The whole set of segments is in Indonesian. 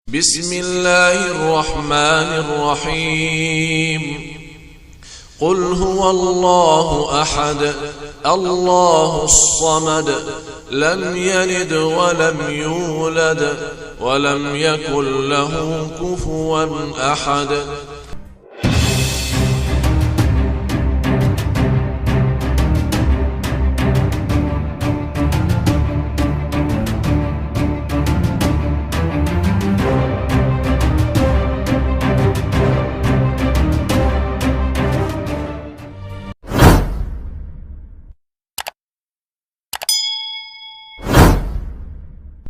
بسم الله الرحمن الرحيم قل هو الله أحد الله الصمد لم يلد ولم يولد ولم يكن له كفوا أحد.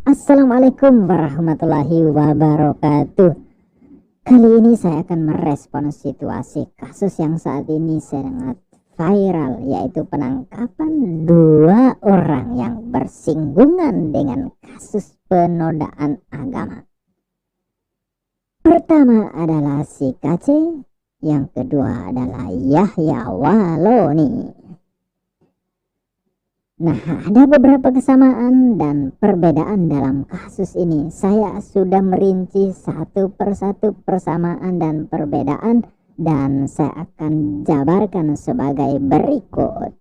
Assalamualaikum warahmatullahi wabarakatuh. Kali ini saya akan merespon situasi kasus yang saat ini sangat viral, yaitu penangkapan 2 orang yang bersinggungan dengan kasus penodaan agama. Pertama adalah si KC, yang kedua adalah Yahya Waloni. Nah, ada beberapa kesamaan dan perbedaan dalam kasus ini. Saya sudah merinci satu persatu persamaan dan perbedaan, dan saya akan jabarkan sebagai berikut.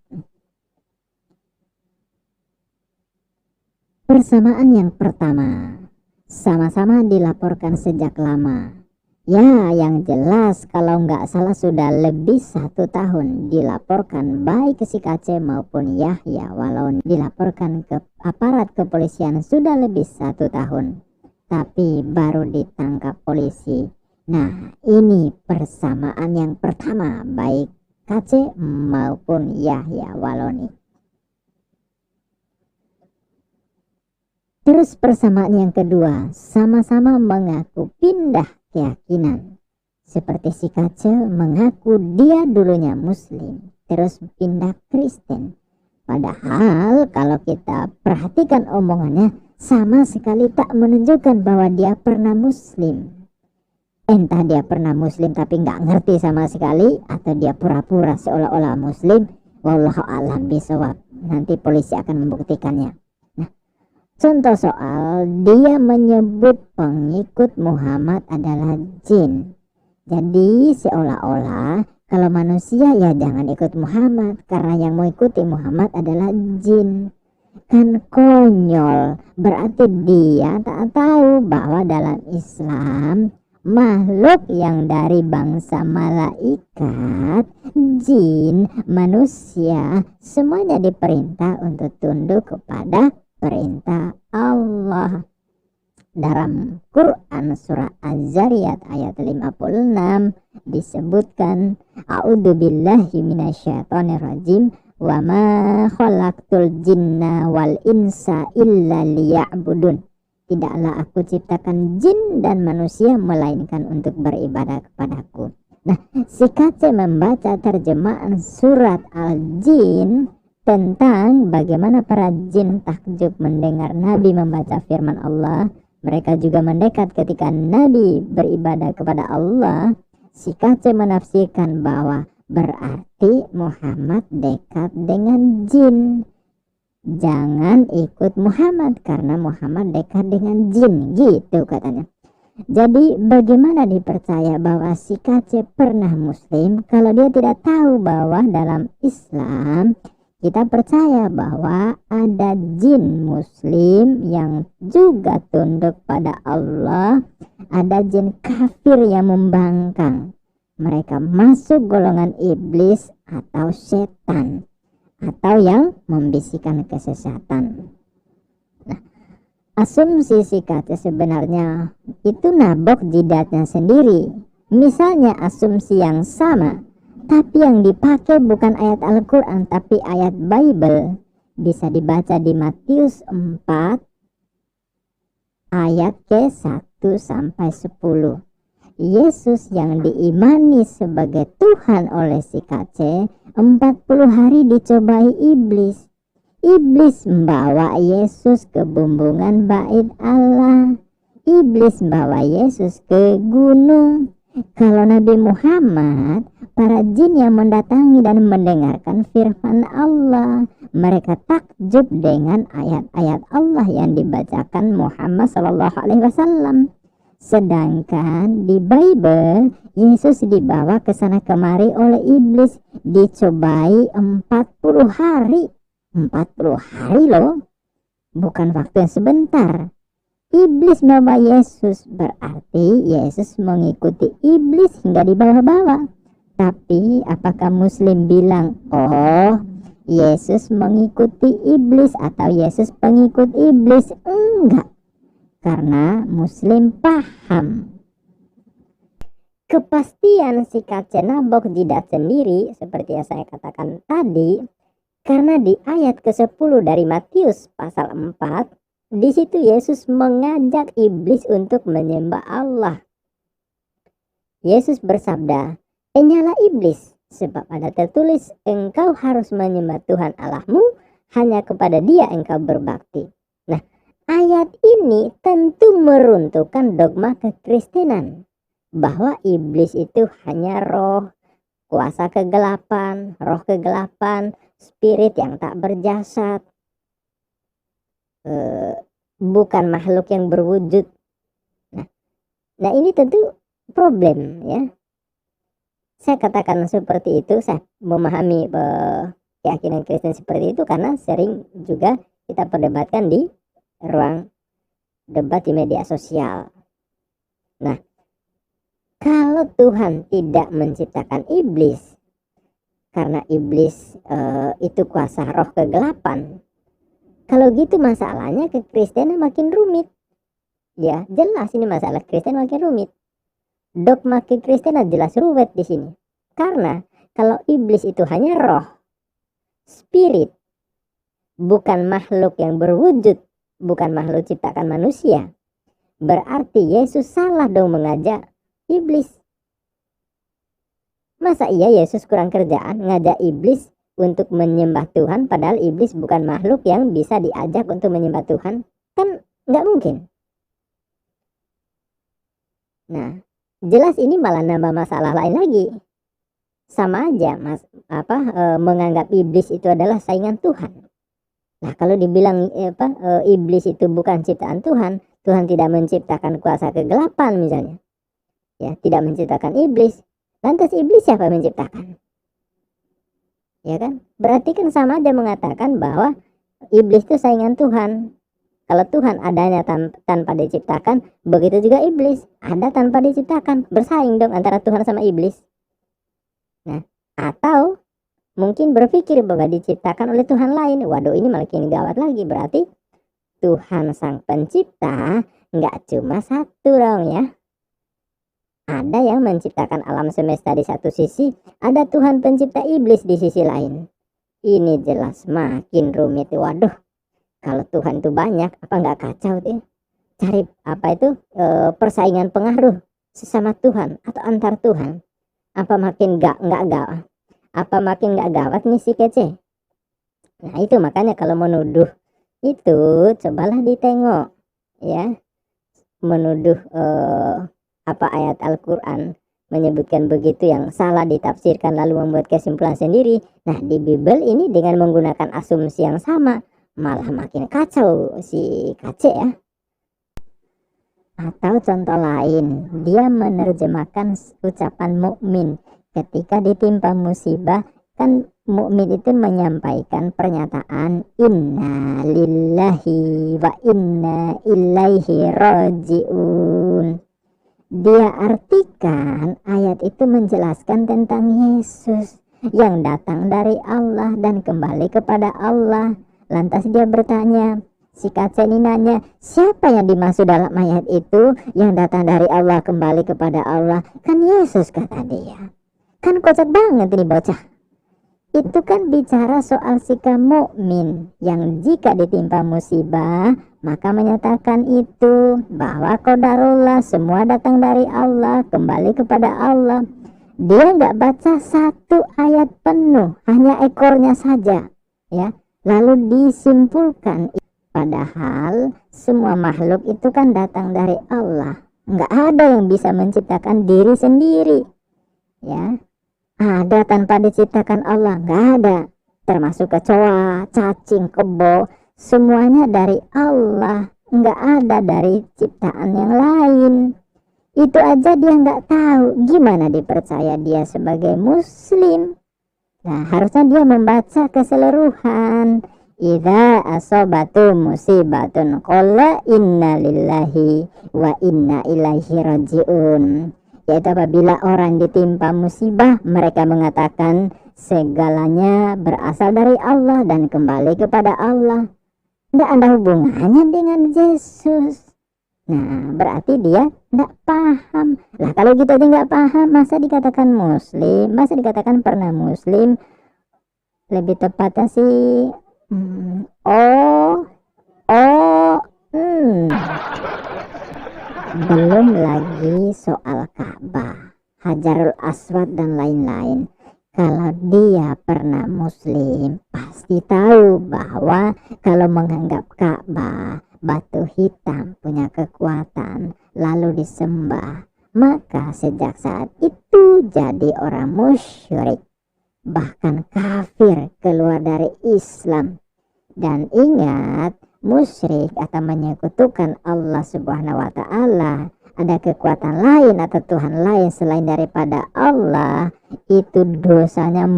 Persamaan yang pertama, sama-sama dilaporkan sejak lama. Ya, yang jelas kalau nggak salah sudah lebih 1 tahun dilaporkan, baik si KC maupun Yahya Waloni dilaporkan ke aparat kepolisian sudah lebih 1 tahun, tapi baru ditangkap polisi. Nah, ini persamaan yang pertama baik KC maupun Yahya Waloni. Terus persamaan yang kedua, sama-sama mengaku pindah keyakinan. Seperti si KC mengaku dia dulunya Muslim, terus pindah Kristen. Padahal kalau kita perhatikan omongannya, sama sekali tak menunjukkan bahwa dia pernah Muslim. Entah dia pernah Muslim tapi nggak ngerti sama sekali, atau dia pura-pura seolah-olah Muslim. Wallahu a'lam bishawab. Nanti polisi akan membuktikannya. Contoh soal dia menyebut pengikut Muhammad adalah jin. Jadi seolah-olah kalau manusia ya jangan ikut Muhammad, karena yang mengikuti Muhammad adalah jin. Kan konyol, berarti dia tak tahu bahwa dalam Islam makhluk yang dari bangsa malaikat, jin, manusia, semuanya diperintah untuk tunduk kepada perintah Allah. Dalam Quran surah Az-Zariyat ayat 56 disebutkan, a'udzubillahi minasyaitonirrajim, wa ma khalaqtul jinna wal insa illa liya'budun. Tidaklah aku ciptakan jin dan manusia melainkan untuk beribadah kepadaku. Nah, si KC membaca terjemahan surat Al-Jin tentang bagaimana para jin takjub mendengar Nabi membaca firman Allah. Mereka juga mendekat ketika Nabi beribadah kepada Allah. Si KC menafsirkan bahwa berarti Muhammad dekat dengan jin. Jangan ikut Muhammad karena Muhammad dekat dengan jin, gitu katanya. Jadi bagaimana dipercaya bahwa si KC pernah Muslim kalau dia tidak tahu bahwa dalam Islam kita percaya bahwa ada jin Muslim yang juga tunduk pada Allah, ada jin kafir yang membangkang. Mereka masuk golongan iblis atau setan, atau yang membisikkan kesesatan. Nah, asumsi si KC sebenarnya itu nabok jidatnya sendiri. Misalnya asumsi yang sama, tapi yang dipakai bukan ayat Al-Quran tapi ayat Bible. Bisa dibaca di Matius 4 ayat ke-1 sampai 10. Yesus yang diimani sebagai Tuhan oleh si KC 40 hari dicobai iblis. Iblis membawa Yesus ke bumbungan bait Allah. Iblis membawa Yesus ke gunung. Kalau Nabi Muhammad, para jin yang mendatangi dan mendengarkan firman Allah, mereka takjub dengan ayat-ayat Allah yang dibacakan Muhammad SAW. Sedangkan di Bible, Yesus dibawa ke sana kemari oleh iblis, dicobai 40 hari. 40 hari loh, bukan waktu yang sebentar. Iblis membawa Yesus, berarti Yesus mengikuti iblis hingga dibawa-bawa. Tapi apakah Muslim bilang, oh Yesus mengikuti iblis atau Yesus pengikut iblis? Enggak, karena Muslim paham kepastian sikap cenabok jidat sendiri seperti yang saya katakan tadi, karena di ayat ke-10 dari Matius pasal 4, di situ Yesus mengajak iblis untuk menyembah Allah. Yesus bersabda, "Enyalah iblis, sebab ada tertulis, engkau harus menyembah Tuhan Allahmu, hanya kepada Dia engkau berbakti." Nah, ayat ini tentu meruntuhkan dogma kekristenan bahwa iblis itu hanya roh, kuasa kegelapan, roh kegelapan, spirit yang tak berjasad, bukan makhluk yang berwujud. Nah ini tentu problem ya. Saya katakan seperti itu, saya memahami keyakinan Kristen seperti itu karena sering juga kita perdebatkan di ruang debat di media sosial. Nah, kalau Tuhan tidak menciptakan iblis, karena iblis itu kuasa roh kegelapan, kalau gitu masalahnya kekristenan makin rumit. Ya, jelas ini masalah Kristen makin rumit. Dogma kekristenan jelas ruwet di sini. Karena kalau iblis itu hanya roh, spirit, bukan makhluk yang berwujud, bukan makhluk ciptakan manusia, berarti Yesus salah dong mengajak iblis. Masa iya Yesus kurang kerjaan ngajak iblis untuk menyembah Tuhan, padahal iblis bukan makhluk yang bisa diajak untuk menyembah Tuhan? Kan nggak mungkin. Nah, jelas ini malah nambah masalah lain lagi. Sama aja menganggap iblis itu adalah saingan Tuhan. Nah, kalau dibilang iblis itu bukan ciptaan Tuhan, Tuhan tidak menciptakan kuasa kegelapan misalnya, ya tidak menciptakan iblis, lantas iblis siapa yang menciptakan? Ya kan? Berarti kan sama aja mengatakan bahwa iblis itu saingan Tuhan. Kalau Tuhan adanya tanpa diciptakan, begitu juga iblis ada tanpa diciptakan, bersaing dong antara Tuhan sama iblis. Nah, atau mungkin berpikir bahwa diciptakan oleh Tuhan lain. Waduh, ini makin gawat lagi. Berarti Tuhan sang pencipta nggak cuma satu dong ya. Ada yang menciptakan alam semesta di satu sisi, ada Tuhan pencipta iblis di sisi lain. Ini jelas makin rumit. Waduh, kalau Tuhan itu banyak, apa nggak kacau deh? Cari persaingan pengaruh sesama Tuhan atau antar Tuhan. Apa makin nggak gawat? Apa makin nggak gawat nih si kece? Nah itu makanya kalau menuduh itu cobalah ditengok ya, menuduh ayat Al-Quran menyebutkan begitu yang salah ditafsirkan lalu membuat kesimpulan sendiri. Nah di Bible ini dengan menggunakan asumsi yang sama malah makin kacau si kace ya. Atau contoh lain, dia menerjemahkan ucapan mukmin ketika ditimpa musibah. Kan mukmin itu menyampaikan pernyataan inna lillahi wa inna ilaihi rajiun. Dia artikan ayat itu menjelaskan tentang Yesus yang datang dari Allah dan kembali kepada Allah. Lantas dia bertanya, si kaca ini nanya, siapa yang dimaksud dalam ayat itu yang datang dari Allah kembali kepada Allah? Kan Yesus, kata dia. Kan kocak banget ini bocah. Itu kan bicara soal sikap mukmin yang jika ditimpa musibah maka menyatakan itu bahwa qadarullah, semua datang dari Allah, kembali kepada Allah. Dia nggak baca satu ayat penuh, hanya ekornya saja ya, lalu disimpulkan padahal semua makhluk itu kan datang dari Allah. Nggak ada yang bisa menciptakan diri sendiri ya. Ada tanpa diciptakan Allah? Nggak ada. Termasuk kecoa, cacing, kebo, semuanya dari Allah. Nggak ada dari ciptaan yang lain. Itu aja dia nggak tahu, gimana dipercaya dia sebagai muslim? Nah, harusnya dia membaca keseluruhan. Idza asobatu musibatun qala inna lillahi wa inna ilaihi rajiun. Yaitu apabila orang ditimpa musibah, mereka mengatakan segalanya berasal dari Allah dan kembali kepada Allah. Tidak ada hubungannya dengan Yesus. Nah, berarti dia tidak paham. Lah kalau gitu aja nggak paham, masa dikatakan muslim, masa dikatakan pernah muslim? Lebih tepatnya sih belum lagi soal Ka'bah, Hajarul Aswad dan lain-lain. Kalau dia pernah muslim, pasti tahu bahwa kalau menganggap Ka'bah, batu hitam punya kekuatan, lalu disembah, maka sejak saat itu jadi orang musyrik, bahkan kafir, keluar dari Islam. Dan ingat, musyrik atau menyekutukan Allah Subhanahu wa Ta'ala, ada kekuatan lain atau Tuhan lain selain daripada Allah, itu dosanya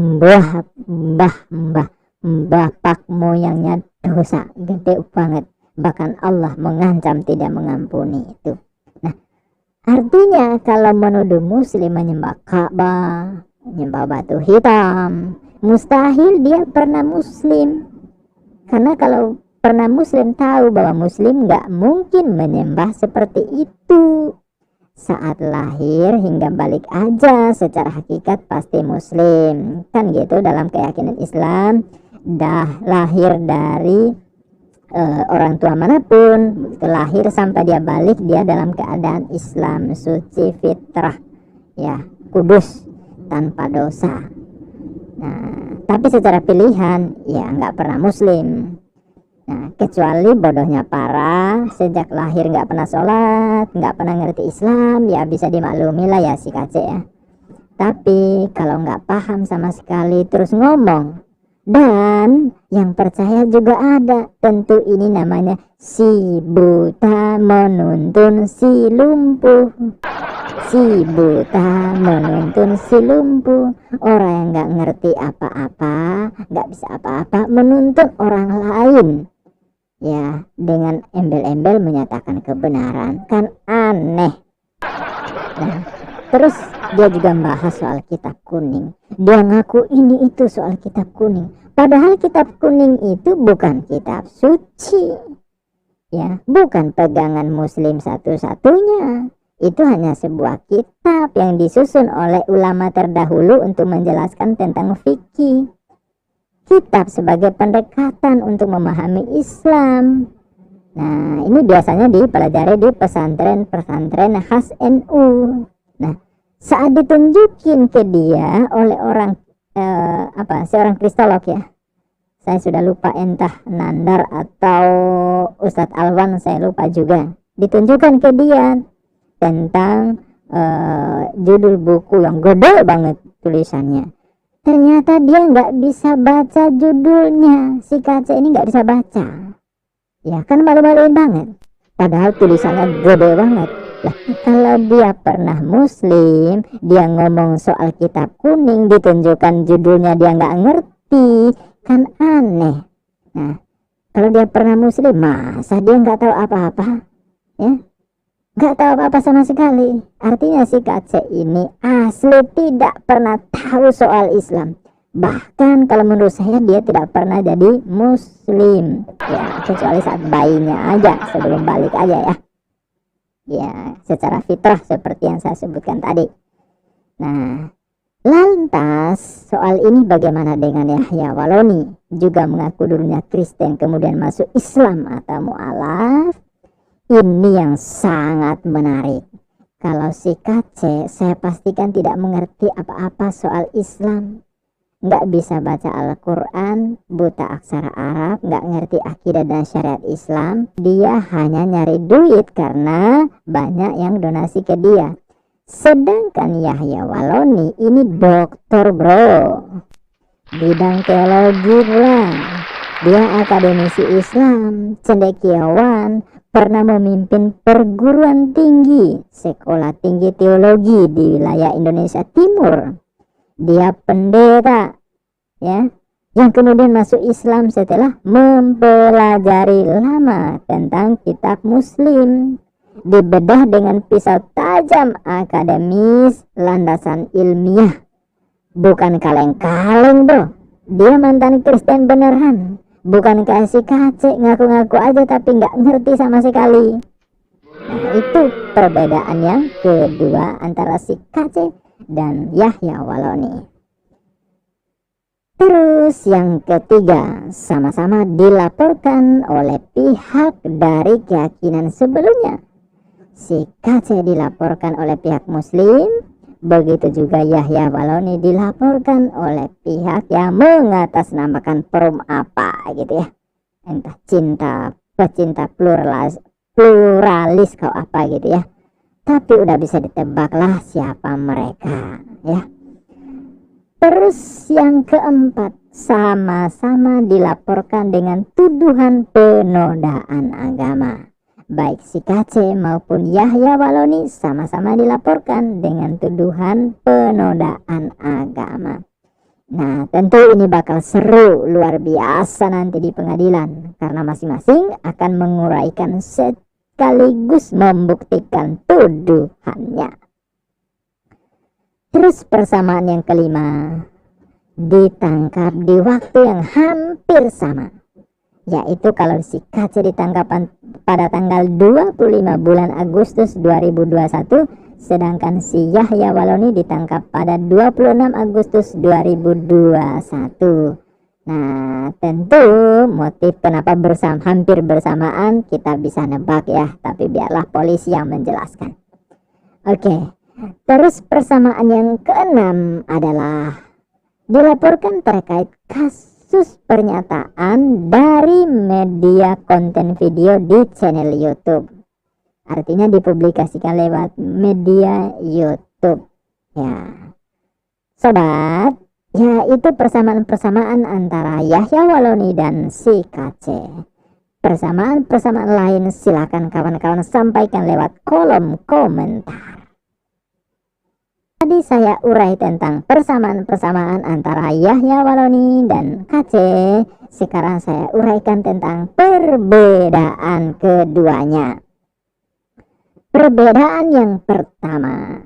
bapak moyangnya dosa gede banget, bahkan Allah mengancam tidak mengampuni itu. Nah, artinya kalau menuduh muslim menyembah Ka'bah, menyembah batu hitam, mustahil dia pernah muslim. Karena kalau pernah muslim tahu bahwa muslim gak mungkin menyembah seperti itu. Saat lahir hingga balik aja secara hakikat pasti muslim, kan gitu dalam keyakinan Islam. Dah lahir dari orang tua manapun, begitu lahir sampai dia balik, dia dalam keadaan Islam, suci fitrah, ya, kudus, tanpa dosa. Nah, tapi secara pilihan ya nggak pernah muslim. Nah, kecuali bodohnya parah, sejak lahir nggak pernah sholat, nggak pernah ngerti Islam, ya bisa dimaklumi lah ya si kacek ya. Tapi kalau nggak paham sama sekali terus ngomong, dan yang percaya juga ada, tentu ini namanya si buta menuntun si lumpuh. Si buta menuntun si lumpuh. Orang yang nggak ngerti apa-apa, nggak bisa apa-apa, menuntun orang lain, ya, dengan embel-embel menyatakan kebenaran, kan aneh. Nah, terus dia juga membahas soal kitab kuning. Dia ngaku ini itu soal kitab kuning, padahal kitab kuning itu bukan kitab suci, ya, bukan pegangan muslim satu-satunya. Itu hanya sebuah kitab yang disusun oleh ulama terdahulu untuk menjelaskan tentang fikih. Kitab sebagai pendekatan untuk memahami Islam. Nah, ini biasanya dipelajari di pesantren-pesantren khas NU. Nah, saat ditunjukin ke dia oleh orang seorang kristolog, ya, saya sudah lupa, entah Nandar atau Ustadz Alwan, saya lupa juga, ditunjukkan ke dia tentang judul buku yang gede banget tulisannya. Ternyata dia nggak bisa baca judulnya, si kaca ini nggak bisa baca, ya kan, malu-maluin banget, padahal tulisannya gede banget. Lah, kalau dia pernah muslim, dia ngomong soal kitab kuning, ditunjukkan judulnya dia nggak ngerti, kan aneh. Nah, kalau dia pernah muslim, masa dia nggak tahu apa-apa, ya, nggak tahu apa-apa sama sekali. Artinya si Kacek ini asli tidak pernah tahu soal Islam. Bahkan kalau menurut saya dia tidak pernah jadi muslim, ya, kecuali saat bayinya aja, sebelum balik aja, ya, ya, secara fitrah seperti yang saya sebutkan tadi. Nah, lantas soal ini bagaimana dengan Yahya Waloni, juga mengaku dulunya Kristen kemudian masuk Islam atau mu'alaf? Ini yang sangat menarik. Kalau si Kacek, saya pastikan tidak mengerti apa-apa soal Islam, nggak bisa baca Al-Quran, buta aksara Arab, nggak ngerti akidah dan syariat Islam. Dia hanya nyari duit karena banyak yang donasi ke dia. Sedangkan Yahya Waloni ini dokter, bro, bidang teologi pula. Dia akademisi Islam, cendekiawan, pernah memimpin perguruan tinggi, sekolah tinggi teologi di wilayah Indonesia Timur. Dia pendeta, ya, yang kemudian masuk Islam setelah mempelajari lama tentang kitab Muslim, dibedah dengan pisau tajam akademis, landasan ilmiah, bukan kaleng-kaleng bro. Dia mantan Kristen beneran, bukan kayak si Kacek ngaku-ngaku aja tapi nggak ngerti sama sekali. Nah, itu perbedaan yang kedua antara si Kacek dan Yahya Waloni. Terus yang ketiga, sama-sama dilaporkan oleh pihak dari keyakinan sebelumnya. Si Kacek dilaporkan oleh pihak Muslim, begitu juga Yahya Waloni dilaporkan oleh pihak yang mengatasnamakan forum apa gitu ya, entah pecinta pluralis kau apa gitu ya, tapi udah bisa ditebaklah siapa mereka ya. Terus yang keempat, sama-sama dilaporkan dengan tuduhan penodaan agama. Baik si Kacek maupun Yahya Waloni sama-sama dilaporkan dengan tuduhan penodaan agama. Nah, tentu ini bakal seru luar biasa nanti di pengadilan, karena masing-masing akan menguraikan sekaligus membuktikan tuduhannya. Terus persamaan yang kelima, ditangkap di waktu yang hampir sama, yaitu kalau si Kacek ditangkap pada tanggal 25 bulan Agustus 2021, sedangkan si Yahya Waloni ditangkap pada 26 Agustus 2021. Nah, tentu motif kenapa hampir bersamaan kita bisa nebak ya, tapi biarlah polisi yang menjelaskan. Oke, terus persamaan yang keenam adalah dilaporkan terkait kasus pernyataan dari media konten video di channel YouTube. Artinya dipublikasikan lewat media YouTube. Ya, sobat, ya itu persamaan-persamaan antara Yahya Waloni dan si Kacek. Persamaan-persamaan lain silakan kawan-kawan sampaikan lewat kolom komentar. Tadi saya urai tentang persamaan-persamaan antara Yahya Waloni dan Kacek. Sekarang saya uraikan tentang perbedaan keduanya. Perbedaan yang pertama,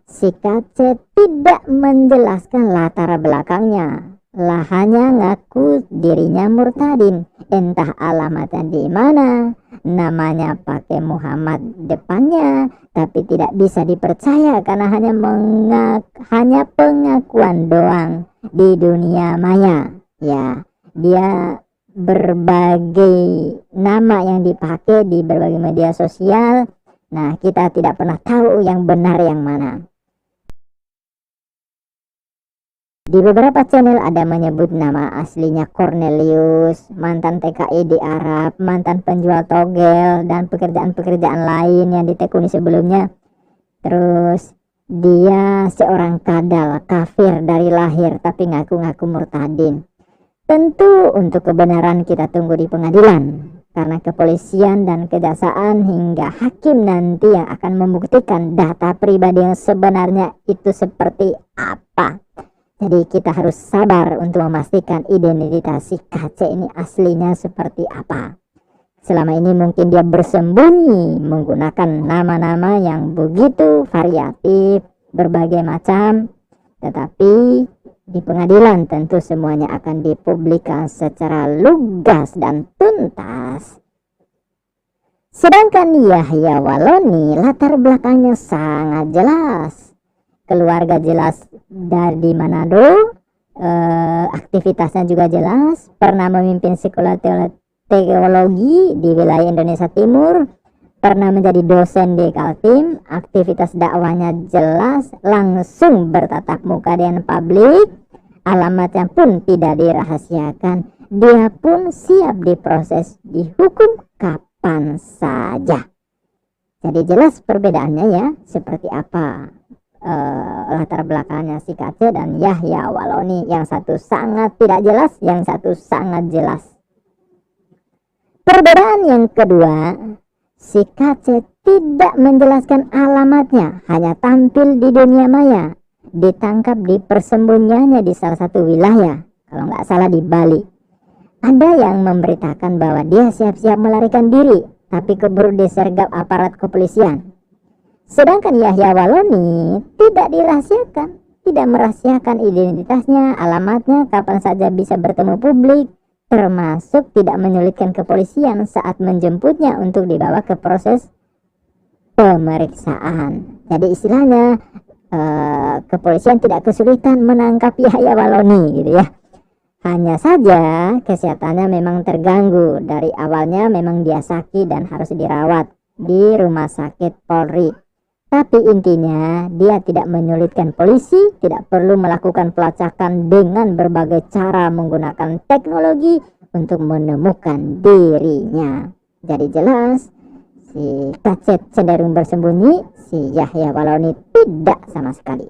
si Kacek tidak menjelaskan latar belakangnya, lah hanya ngaku dirinya murtadin, entah alamatnya di mana, namanya pakai Muhammad depannya, tapi tidak bisa dipercaya karena hanya pengakuan doang di dunia maya. Ya, dia berbagai nama yang dipakai di berbagai media sosial. Nah, kita tidak pernah tahu yang benar yang mana. Di beberapa channel ada menyebut nama aslinya Cornelius, mantan TKI di Arab, mantan penjual togel, dan pekerjaan-pekerjaan lain yang ditekuni sebelumnya. Terus dia seorang kadal, kafir dari lahir, tapi ngaku-ngaku murtadin. Tentu untuk kebenaran kita tunggu di pengadilan, karena kepolisian dan kejaksaan hingga hakim nanti yang akan membuktikan data pribadi yang sebenarnya itu seperti apa. Jadi kita harus sabar untuk memastikan identitas si Kacek ini aslinya seperti apa. Selama ini mungkin dia bersembunyi menggunakan nama-nama yang begitu variatif, berbagai macam, tetapi di pengadilan tentu semuanya akan dipublikasikan secara lugas dan tuntas. Sedangkan Yahya Waloni latar belakangnya sangat jelas. Keluarga jelas dari Manado, aktivitasnya juga jelas, pernah memimpin sekolah teologi di wilayah Indonesia Timur, pernah menjadi dosen di Kaltim, aktivitas dakwahnya jelas, langsung bertatap muka dengan publik, alamatnya pun tidak dirahasiakan, dia pun siap diproses, dihukum kapan saja. Jadi jelas perbedaannya ya, seperti apa latar belakangnya si Kacek dan Yahya Waloni. Yang satu sangat tidak jelas, yang satu sangat jelas. Perbedaan yang kedua, Si KC tidak menjelaskan alamatnya, hanya tampil di dunia maya, ditangkap di persembunyiannya di salah satu wilayah, kalau nggak salah di Bali. Ada yang memberitakan bahwa dia siap-siap melarikan diri, tapi keburu disergap aparat kepolisian. Sedangkan Yahya Waloni tidak dirahasiakan, tidak merahasiakan identitasnya, alamatnya, kapan saja bisa bertemu publik, termasuk tidak menyulitkan kepolisian saat menjemputnya untuk dibawa ke proses pemeriksaan. Jadi istilahnya kepolisian tidak kesulitan menangkap Yahya Waloni gitu ya. Hanya saja kesehatannya memang terganggu. Dari awalnya memang dia sakit dan harus dirawat di rumah sakit Polri. Tapi intinya dia tidak menyulitkan polisi, tidak perlu melakukan pelacakan dengan berbagai cara menggunakan teknologi untuk menemukan dirinya. Jadi jelas si KC cenderung bersembunyi, si Yahya Waloni tidak sama sekali.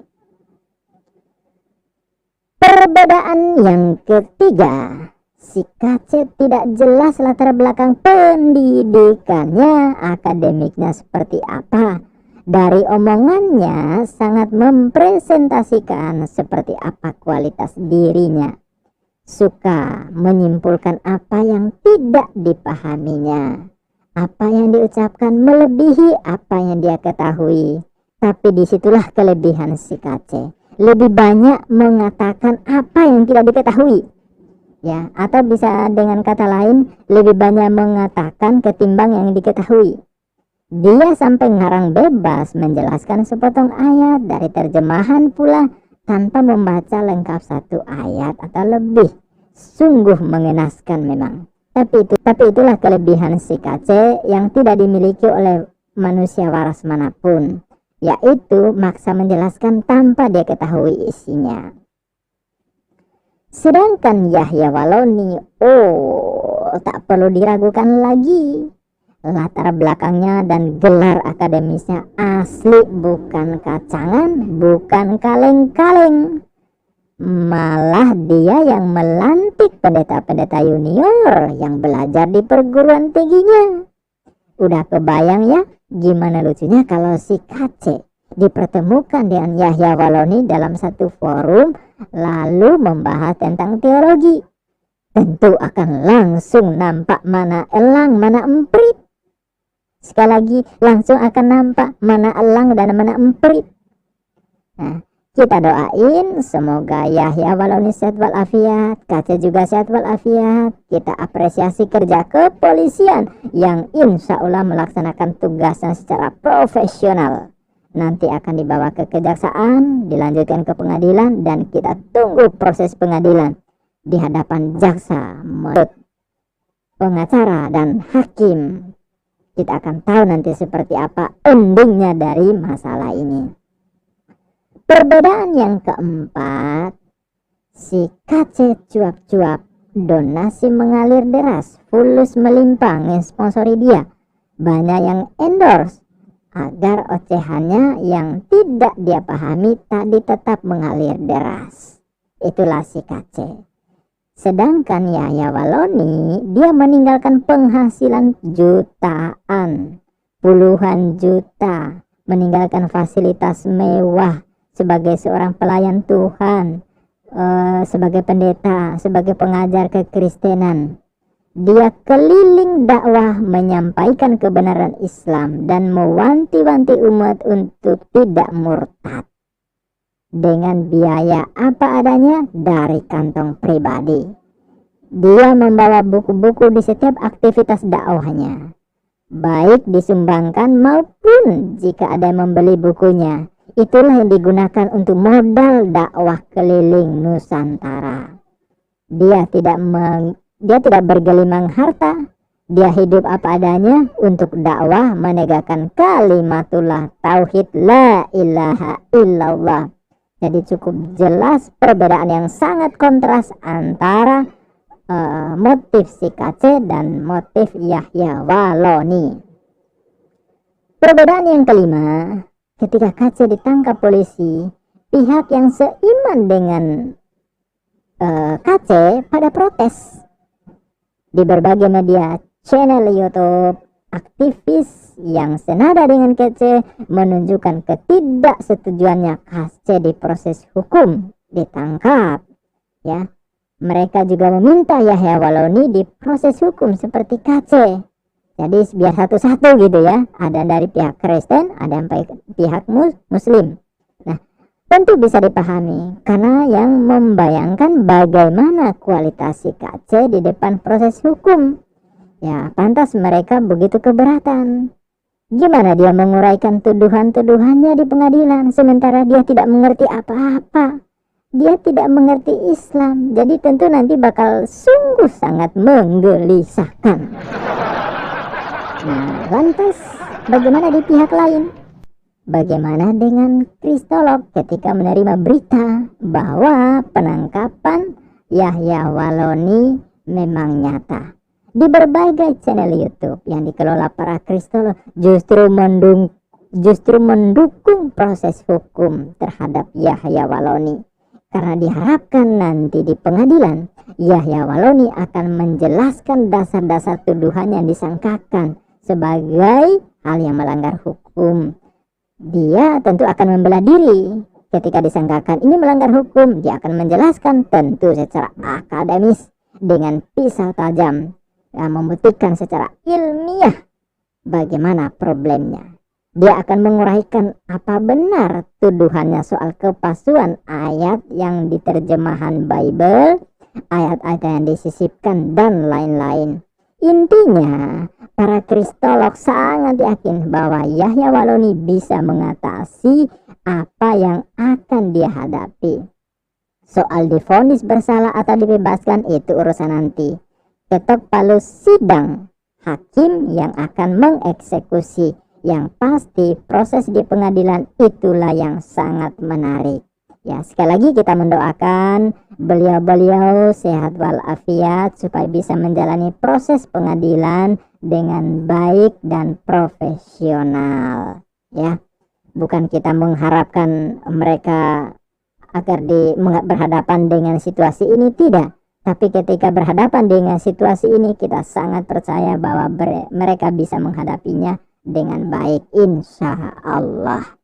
Perbedaan yang ketiga, si KC tidak jelas latar belakang pendidikannya, akademiknya seperti apa. Dari omongannya sangat mempresentasikan seperti apa kualitas dirinya. Suka menyimpulkan apa yang tidak dipahaminya. Apa yang diucapkan melebihi apa yang dia ketahui. Tapi disitulah kelebihan si KC. Lebih banyak mengatakan apa yang tidak diketahui. Ya, atau bisa dengan kata lain, lebih banyak mengatakan ketimbang yang diketahui. Dia sampai ngarang bebas menjelaskan sepotong ayat dari terjemahan pula tanpa membaca lengkap satu ayat atau lebih. Sungguh mengenaskan memang. Tapi itulah kelebihan si KC yang tidak dimiliki oleh manusia waras manapun, yaitu maksa menjelaskan tanpa dia ketahui isinya. Sedangkan Yahya Waloni, tak perlu diragukan lagi. Latar belakangnya dan gelar akademisnya asli, bukan kacangan, bukan kaleng-kaleng. Malah dia yang melantik pendeta-pendeta junior yang belajar di perguruan tingginya. Udah kebayang ya gimana lucunya kalau si KC dipertemukan dengan Yahya Waloni dalam satu forum lalu membahas tentang teologi. Tentu akan langsung nampak mana elang mana emprit. Sekali lagi langsung akan nampak mana elang dan mana emprit. Nah, kita doain semoga Yahya Waloni sehat walafiat, KC juga sehat walafiat. Kita apresiasi kerja kepolisian yang insya Allah melaksanakan tugasnya secara profesional. Nanti akan dibawa ke kejaksaan, dilanjutkan ke pengadilan, dan kita tunggu proses pengadilan di hadapan jaksa, pengacara, dan hakim. Kita akan tahu nanti seperti apa endingnya dari masalah ini. Perbedaan yang keempat, si KC cuap-cuap, donasi mengalir deras, fulus melimpah mensponsori dia. Banyak yang endorse agar ocehannya yang tidak dia pahami tadi tetap mengalir deras. Itulah si KC. Sedangkan Yahya Waloni, dia meninggalkan penghasilan jutaan, puluhan juta, meninggalkan fasilitas mewah sebagai seorang pelayan Tuhan, sebagai pendeta, sebagai pengajar kekristenan. Dia keliling dakwah menyampaikan kebenaran Islam dan mewanti-wanti umat untuk tidak murtad. Dengan biaya apa adanya dari kantong pribadi. Dia membawa buku-buku di setiap aktivitas dakwahnya, baik disumbangkan maupun jika ada yang membeli bukunya. Itulah yang digunakan untuk modal dakwah keliling Nusantara. Dia tidak bergelimang harta. Dia hidup apa adanya untuk dakwah menegakkan kalimatullah tauhid la ilaha illallah. Jadi cukup jelas perbedaan yang sangat kontras antara motif si KC dan motif Yahya Waloni. Perbedaan yang kelima, ketika KC ditangkap polisi, pihak yang seiman dengan KC pada protes di berbagai media, channel YouTube, aktivis yang senada dengan Kece menunjukkan ketidaksetujuannya Kece di proses hukum, ditangkap. Ya, mereka juga meminta Yahya Waloni di proses hukum seperti Kece. Jadi biar satu-satu gitu ya, ada dari pihak Kristen, ada yang pihak Muslim. Nah, tentu bisa dipahami karena yang membayangkan bagaimana kualitas si Kece di depan proses hukum. Ya, pantas mereka begitu keberatan. Gimana dia menguraikan tuduhan-tuduhannya di pengadilan sementara dia tidak mengerti apa-apa. Dia tidak mengerti Islam. Jadi tentu nanti bakal sungguh sangat menggelisahkan. Nah, lantas bagaimana di pihak lain? Bagaimana dengan kristolog ketika menerima berita bahwa penangkapan Yahya Waloni memang nyata? Di berbagai channel YouTube yang dikelola para kristolog justru mendukung proses hukum terhadap Yahya Waloni. Karena diharapkan nanti di pengadilan Yahya Waloni akan menjelaskan dasar-dasar tuduhan yang disangkakan sebagai hal yang melanggar hukum. Dia tentu akan membela diri ketika disangkakan ini melanggar hukum. Dia akan menjelaskan tentu secara akademis dengan pisau tajam yang membuktikan secara ilmiah bagaimana problemnya. Dia akan menguraikan apa benar tuduhannya soal kepalsuan ayat yang diterjemahan Bible, ayat-ayat yang disisipkan dan lain-lain. Intinya, para kristolog sangat yakin bahwa Yahya Waloni bisa mengatasi apa yang akan dia hadapi. Soal divonis bersalah atau dibebaskan itu urusan nanti. Ketok palu sidang hakim yang akan mengeksekusi. Yang pasti proses di pengadilan itulah yang sangat menarik. Ya, sekali lagi kita mendoakan beliau-beliau sehat walafiat supaya bisa menjalani proses pengadilan dengan baik dan profesional. Ya, bukan kita mengharapkan mereka agar berhadapan dengan situasi ini, tidak. Tapi ketika berhadapan dengan situasi ini kita sangat percaya bahwa mereka bisa menghadapinya dengan baik insya Allah.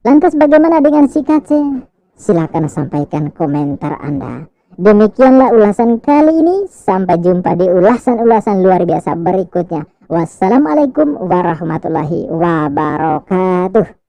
Lantas bagaimana dengan si Kece? Silakan sampaikan komentar Anda. Demikianlah ulasan kali ini. Sampai jumpa di ulasan-ulasan luar biasa berikutnya. Wassalamualaikum warahmatullahi wabarakatuh.